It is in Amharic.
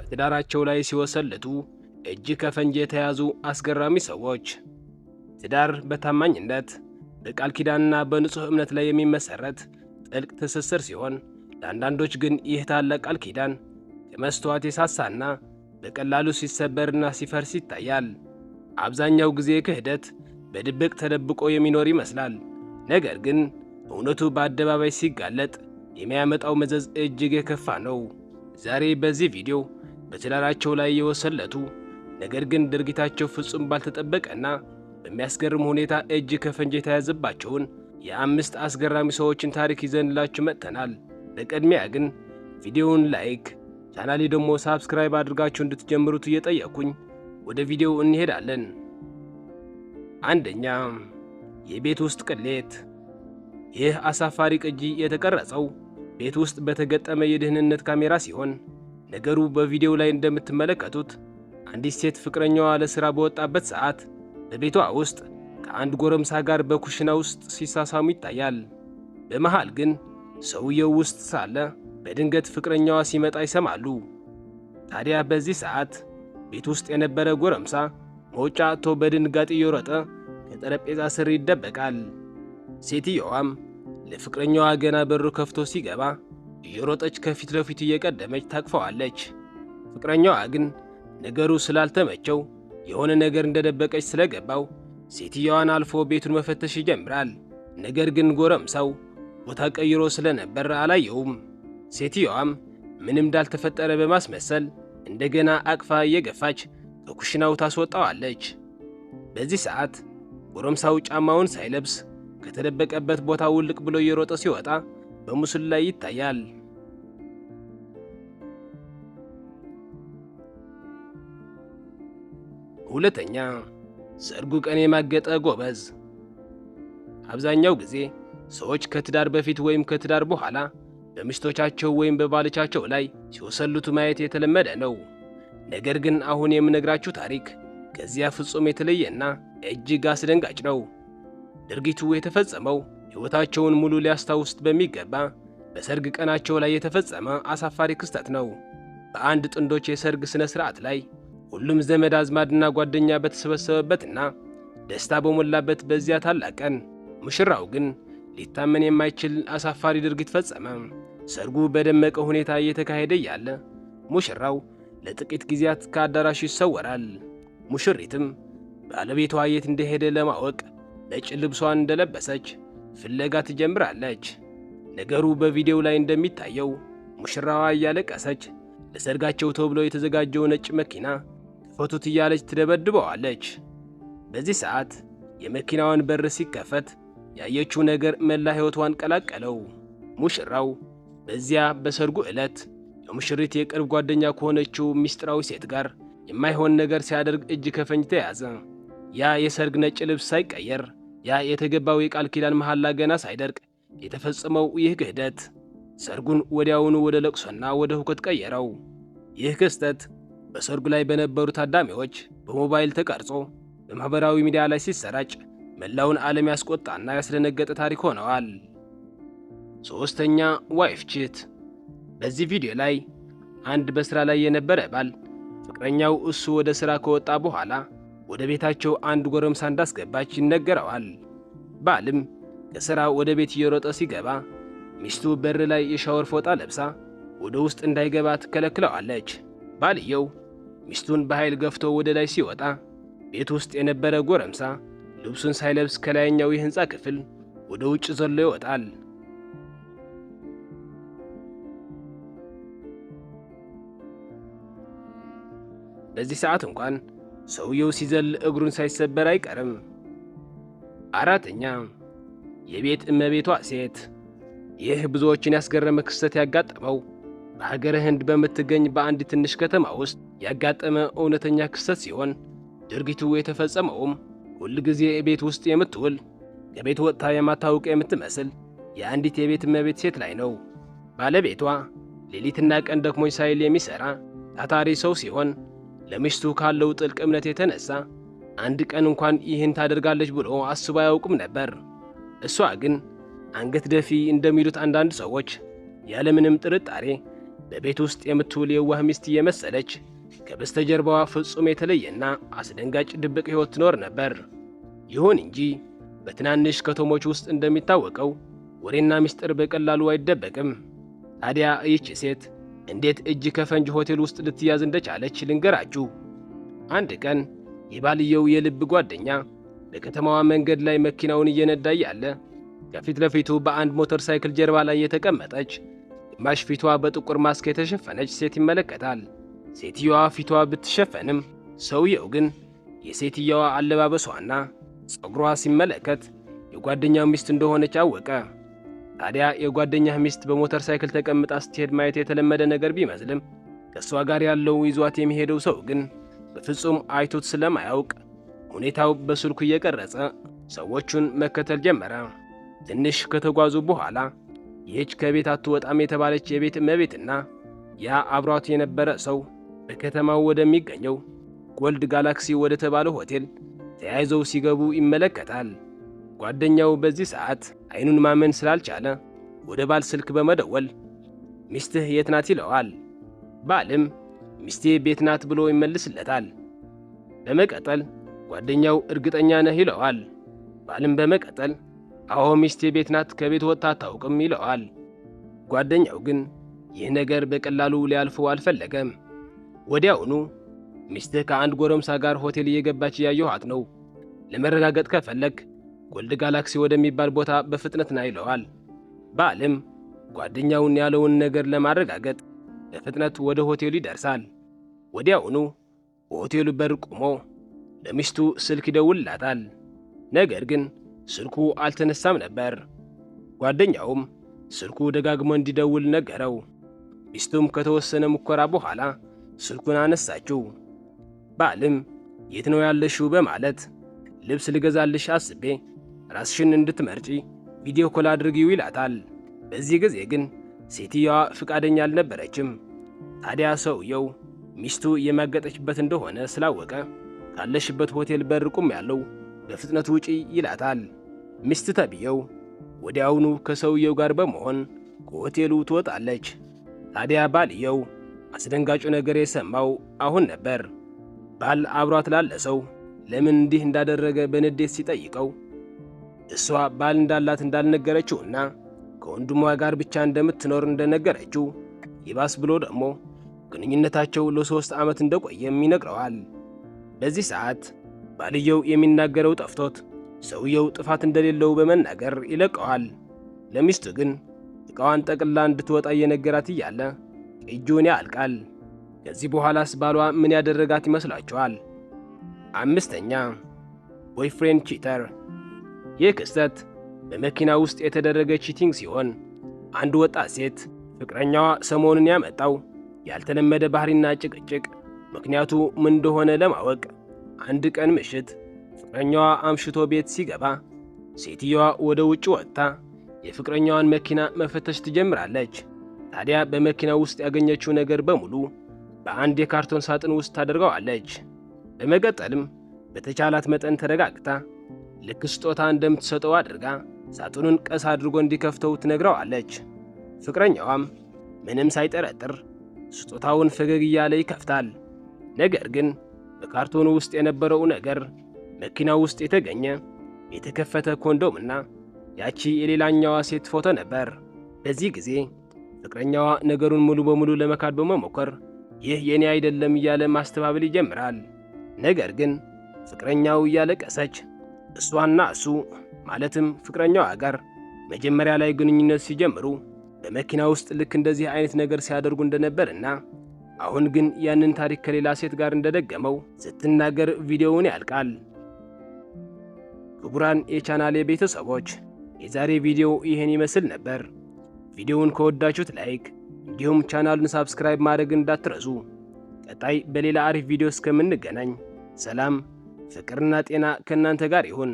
በትዳራቸው ላይ ሲወሰልቱ እጅ ከፈንጅ የተያዙ አስገራሚ ሰዎች። ትዳር በታማኝነት በቃል ኪዳንና በንጹሕ እምነት ላይ የሚመሰረት ጥልቅ ትስስር ሲሆን፣ ለአንዳንዶች ግን ይህ ታላቅ ቃል ኪዳን ከመስተዋት የሳሳና በቀላሉ ሲሰበርና ሲፈርስ ይታያል። አብዛኛው ጊዜ ክህደት በድብቅ ተደብቆ የሚኖር ይመስላል። ነገር ግን እውነቱ በአደባባይ ሲጋለጥ የሚያመጣው መዘዝ እጅግ የከፋ ነው። ዛሬ በዚህ ቪዲዮ በትዳራቸው ላይ የወሰለቱ ነገር ግን ድርጊታቸው ፍጹም ባልተጠበቀና በሚያስገርም ሁኔታ እጅ ከፈንጅ የተያዘባቸውን የአምስት አስገራሚ ሰዎችን ታሪክ ይዘንላችሁ መጥተናል። በቅድሚያ ግን ቪዲዮውን ላይክ፣ ቻናሌ ደግሞ ሳብስክራይብ አድርጋችሁ እንድትጀምሩት እየጠየኩኝ ወደ ቪዲዮው እንሄዳለን። አንደኛ፣ የቤት ውስጥ ቅሌት። ይህ አሳፋሪ ቅጂ የተቀረጸው ቤት ውስጥ በተገጠመ የደህንነት ካሜራ ሲሆን፣ ነገሩ በቪዲዮው ላይ እንደምትመለከቱት አንዲት ሴት ፍቅረኛዋ ለሥራ በወጣበት ሰዓት በቤቷ ውስጥ ከአንድ ጎረምሳ ጋር በኩሽና ውስጥ ሲሳሳሙ ይታያል። በመሃል ግን ሰውየው ውስጥ ሳለ በድንገት ፍቅረኛዋ ሲመጣ ይሰማሉ። ታዲያ በዚህ ሰዓት ቤት ውስጥ የነበረ ጎረምሳ መውጫ አጥቶ በድንጋጤ እየሮጠ ከጠረጴዛ ስር ይደበቃል። ሴትየዋም ለፍቅረኛዋ ገና በሩ ከፍቶ ሲገባ እየሮጠች ከፊት ለፊቱ እየቀደመች ታቅፈዋለች። ፍቅረኛዋ ግን ነገሩ ስላልተመቸው የሆነ ነገር እንደደበቀች ስለገባው ሴትየዋን አልፎ ቤቱን መፈተሽ ይጀምራል። ነገር ግን ጎረምሳው ቦታ ቀይሮ ስለነበር አላየውም። ሴትየዋም ምንም እንዳልተፈጠረ በማስመሰል እንደገና አቅፋ እየገፋች ከኩሽናው ታስወጣዋለች። በዚህ ሰዓት ጎረምሳው ጫማውን ሳይለብስ ከተደበቀበት ቦታ ውልቅ ብሎ እየሮጠ ሲወጣ በምስሉ ላይ ይታያል። ሁለተኛ፣ ሰርጉ ቀን የማገጠ ጎበዝ። አብዛኛው ጊዜ ሰዎች ከትዳር በፊት ወይም ከትዳር በኋላ በሚስቶቻቸው ወይም በባሎቻቸው ላይ ሲወሰልቱ ማየት የተለመደ ነው። ነገር ግን አሁን የምነግራችሁ ታሪክ ከዚያ ፍጹም የተለየና እጅግ አስደንጋጭ ነው። ድርጊቱ የተፈጸመው ሕይወታቸውን ሙሉ ሊያስታውሱት በሚገባ በሰርግ ቀናቸው ላይ የተፈጸመ አሳፋሪ ክስተት ነው። በአንድ ጥንዶች የሰርግ ሥነ ሥርዓት ላይ ሁሉም ዘመድ አዝማድና ጓደኛ በተሰበሰበበትና ደስታ በሞላበት በዚያ ታላቅ ቀን ሙሽራው ግን ሊታመን የማይችል አሳፋሪ ድርጊት ፈጸመ። ሰርጉ በደመቀ ሁኔታ እየተካሄደ እያለ ሙሽራው ለጥቂት ጊዜያት ከአዳራሹ ይሰወራል። ሙሽሪትም ባለቤቷ የት እንደሄደ ለማወቅ ነጭ ልብሷን እንደለበሰች ፍለጋ ትጀምራለች። ነገሩ በቪዲዮው ላይ እንደሚታየው ሙሽራዋ እያለቀሰች ለሰርጋቸው ተብሎ የተዘጋጀው ነጭ መኪና ክፈቱት እያለች ትደበድበዋለች። በዚህ ሰዓት የመኪናዋን በር ሲከፈት ያየችው ነገር መላ ሕይወቷን ቀላቀለው። ሙሽራው በዚያ በሰርጉ ዕለት የሙሽሪት የቅርብ ጓደኛ ከሆነችው ሚስጥራዊ ሴት ጋር የማይሆን ነገር ሲያደርግ እጅ ከፈንጅ ተያዘ። ያ የሰርግ ነጭ ልብስ ሳይቀየር፣ ያ የተገባው የቃል ኪዳን መሐላ ገና ሳይደርቅ የተፈጸመው ይህ ክህደት ሰርጉን ወዲያውኑ ወደ ለቅሶና ወደ ሁከት ቀየረው። ይህ ክስተት በሰርጉ ላይ በነበሩ ታዳሚዎች በሞባይል ተቀርጾ በማኅበራዊ ሚዲያ ላይ ሲሰራጭ መላውን ዓለም ያስቆጣና ያስደነገጠ ታሪክ ሆነዋል። ሦስተኛ፣ ዋይፍ ቺት። በዚህ ቪዲዮ ላይ አንድ በሥራ ላይ የነበረ ባል ፍቅረኛው እሱ ወደ ሥራ ከወጣ በኋላ ወደ ቤታቸው አንድ ጎረምሳ እንዳስገባች ይነገረዋል። ባልም ከሥራ ወደ ቤት እየሮጠ ሲገባ ሚስቱ በር ላይ የሻወር ፎጣ ለብሳ ወደ ውስጥ እንዳይገባ ትከለክለዋለች። ባልየው ሚስቱን በኃይል ገፍቶ ወደ ላይ ሲወጣ ቤት ውስጥ የነበረ ጎረምሳ ልብሱን ሳይለብስ ከላይኛው የሕንፃ ክፍል ወደ ውጭ ዘሎ ይወጣል። በዚህ ሰዓት እንኳን ሰውየው ሲዘል እግሩን ሳይሰበር አይቀርም። አራተኛ፣ የቤት እመቤቷ ሴት። ይህ ብዙዎችን ያስገረመ ክስተት ያጋጠመው በሀገረ ህንድ በምትገኝ በአንድ ትንሽ ከተማ ውስጥ ያጋጠመ እውነተኛ ክስተት ሲሆን፣ ድርጊቱ የተፈጸመውም ሁል ጊዜ ቤት ውስጥ የምትውል ከቤት ወጥታ የማታውቅ የምትመስል የአንዲት የቤት እመቤት ሴት ላይ ነው። ባለቤቷ ሌሊትና ቀን ደክሞኝ ሳይል የሚሰራ ታታሪ ሰው ሲሆን ለሚስቱ ካለው ጥልቅ እምነት የተነሳ አንድ ቀን እንኳን ይህን ታደርጋለች ብሎ አስቦ አያውቅም ነበር። እሷ ግን አንገት ደፊ እንደሚሉት አንዳንድ ሰዎች ያለምንም ጥርጣሬ በቤት ውስጥ የምትውል የዋህ ሚስት እየመሰለች ከበስተጀርባዋ ፍጹም የተለየና አስደንጋጭ ድብቅ ሕይወት ትኖር ነበር። ይሁን እንጂ በትናንሽ ከተሞች ውስጥ እንደሚታወቀው ወሬና ምስጢር በቀላሉ አይደበቅም። ታዲያ ይህች ሴት እንዴት እጅ ከፈንጅ ሆቴል ውስጥ ልትያዝ እንደቻለች ልንገራችሁ። አንድ ቀን የባልየው የልብ ጓደኛ በከተማዋ መንገድ ላይ መኪናውን እየነዳ እያለ ከፊት ለፊቱ በአንድ ሞተር ሳይክል ጀርባ ላይ የተቀመጠች ግማሽ ፊቷ በጥቁር ማስክ የተሸፈነች ሴት ይመለከታል። ሴትየዋ ፊቷ ብትሸፈንም ሰውየው ግን የሴትየዋ አለባበሷና ፀጉሯ ሲመለከት የጓደኛው ሚስት እንደሆነች አወቀ። ታዲያ የጓደኛህ ሚስት በሞተር ሳይክል ተቀምጣ ስትሄድ ማየት የተለመደ ነገር ቢመስልም ከእሷ ጋር ያለው ይዟት የሚሄደው ሰው ግን በፍጹም አይቶት ስለማያውቅ ሁኔታው በስልኩ እየቀረጸ ሰዎቹን መከተል ጀመረ። ትንሽ ከተጓዙ በኋላ ይህች ከቤት አትወጣም የተባለች የቤት እመቤትና ያ አብሯት የነበረ ሰው በከተማው ወደሚገኘው ጎልድ ጋላክሲ ወደ ተባለው ሆቴል ተያይዘው ሲገቡ ይመለከታል። ጓደኛው በዚህ ሰዓት አይኑን ማመን ስላልቻለ ወደ ባል ስልክ በመደወል ሚስትህ የት ናት ይለዋል። ባልም ሚስቴ ቤት ናት ብሎ ይመልስለታል። በመቀጠል ጓደኛው እርግጠኛ ነህ ይለዋል። ባልም በመቀጠል አዎ ሚስቴ ቤት ናት፣ ከቤት ወጥታ አታውቅም ይለዋል። ጓደኛው ግን ይህ ነገር በቀላሉ ሊያልፈው አልፈለገም። ወዲያውኑ ሚስትህ ከአንድ ጎረምሳ ጋር ሆቴል እየገባች እያየኋት ነው፣ ለመረጋገጥ ከፈለግ ጎልድ ጋላክሲ ወደሚባል ቦታ በፍጥነት ና ይለዋል። ባልም ጓደኛውን ያለውን ነገር ለማረጋገጥ በፍጥነት ወደ ሆቴሉ ይደርሳል። ወዲያውኑ በሆቴሉ በር ቆሞ ለሚስቱ ስልክ ይደውልላታል። ነገር ግን ስልኩ አልተነሳም ነበር። ጓደኛውም ስልኩ ደጋግሞ እንዲደውል ነገረው። ሚስቱም ከተወሰነ ሙከራ በኋላ ስልኩን አነሳችው። ባልም የት ነው ያለሽው በማለት ልብስ ልገዛልሽ አስቤ ራስሽን እንድትመርጪ ቪዲዮ ኮል አድርጊው ይላታል። በዚህ ጊዜ ግን ሴትየዋ ፍቃደኛ አልነበረችም። ታዲያ ሰውየው ሚስቱ የማገጠችበት እንደሆነ ስላወቀ ካለሽበት ሆቴል በር ቁም ያለው በፍጥነት ውጪ ይላታል። ሚስት ተብየው ወዲያውኑ ከሰውየው ጋር በመሆን ከሆቴሉ ትወጣለች። ታዲያ ባልየው አስደንጋጩ ነገር የሰማው አሁን ነበር። ባል አብሯት ላለ ሰው ለምን እንዲህ እንዳደረገ በንዴት ሲጠይቀው እሷ ባል እንዳላት እንዳልነገረችውና ከወንድሟ ጋር ብቻ እንደምትኖር እንደነገረችው ይባስ ብሎ ደግሞ ግንኙነታቸው ለ3 ዓመት እንደቆየም ይነግረዋል። በዚህ ሰዓት ባልየው የሚናገረው ጠፍቶት ሰውየው ጥፋት እንደሌለው በመናገር ይለቀዋል። ለሚስቱ ግን ዕቃዋን ጠቅላ እንድትወጣ እየነገራት እያለ እጁን ያልቃል። ከዚህ በኋላስ ባሏ ምን ያደረጋት ይመስላችኋል? 5ኛ ቦይፍሬንድ ቺተር። ይህ ክስተት በመኪና ውስጥ የተደረገ ቺቲንግ ሲሆን አንድ ወጣት ሴት ፍቅረኛዋ ሰሞኑን ያመጣው ያልተለመደ ባህሪና ጭቅጭቅ ምክንያቱ ምን እንደሆነ ለማወቅ አንድ ቀን ምሽት ፍቅረኛዋ አምሽቶ ቤት ሲገባ ሴትየዋ ወደ ውጭ ወጥታ የፍቅረኛዋን መኪና መፈተሽ ትጀምራለች። ታዲያ በመኪና ውስጥ ያገኘችው ነገር በሙሉ በአንድ የካርቶን ሳጥን ውስጥ ታደርገዋለች። በመቀጠልም በተቻላት መጠን ተረጋግታ ልክ ስጦታ እንደምትሰጠው አድርጋ ሳጥኑን ቀስ አድርጎ እንዲከፍተው ትነግረዋለች። ፍቅረኛዋም ምንም ሳይጠረጥር ስጦታውን ፈገግ እያለ ይከፍታል። ነገር ግን በካርቶኑ ውስጥ የነበረው ነገር መኪናው ውስጥ የተገኘ የተከፈተ ኮንዶምና ያቺ የሌላኛዋ ሴት ፎቶ ነበር። በዚህ ጊዜ ፍቅረኛዋ ነገሩን ሙሉ በሙሉ ለመካድ በመሞከር ይህ የኔ አይደለም እያለ ማስተባበል ይጀምራል። ነገር ግን ፍቅረኛው እያለቀሰች እሷና እሱ ማለትም ፍቅረኛዋ ጋር መጀመሪያ ላይ ግንኙነት ሲጀምሩ በመኪና ውስጥ ልክ እንደዚህ አይነት ነገር ሲያደርጉ እንደነበርና አሁን ግን ያንን ታሪክ ከሌላ ሴት ጋር እንደደገመው ስትናገር ቪዲዮውን ያልቃል። ክቡራን የቻናሌ ቤተሰቦች የዛሬ ቪዲዮ ይህን ይመስል ነበር። ቪዲዮውን ከወዳችሁት ላይክ እንዲሁም ቻናሉን ሳብስክራይብ ማድረግ እንዳትረሱ። ቀጣይ በሌላ አሪፍ ቪዲዮ እስከምንገናኝ ሰላም፣ ፍቅርና ጤና ከእናንተ ጋር ይሁን።